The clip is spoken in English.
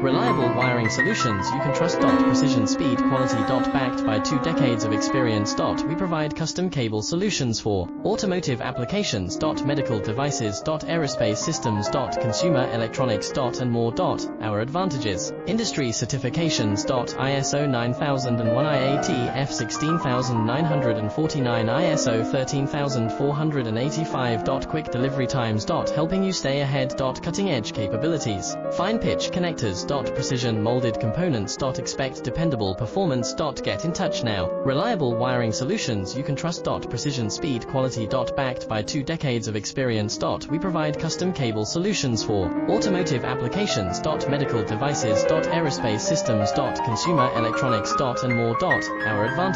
Reliable wiring solutions you can trust. Precision, speed, quality. Backed by 2 decades of experience. We provide custom cable solutions for automotive applications. Medical devices. Aerospace systems. Consumer electronics. And more. Our advantages: industry certifications. ISO 9001, IATF 16949, ISO 13485. Quick delivery times. Helping you stay ahead. Cutting edge capabilities: fine pitch connectors. Precision molded components. Expect dependable performance. Get in touch now. Reliable wiring solutions you can trust. Precision, speed, quality. Backed by 2 decades of experience. We provide custom cable solutions for automotive applications. Medical devices. Aerospace systems. Consumer electronics. And more. Our advantage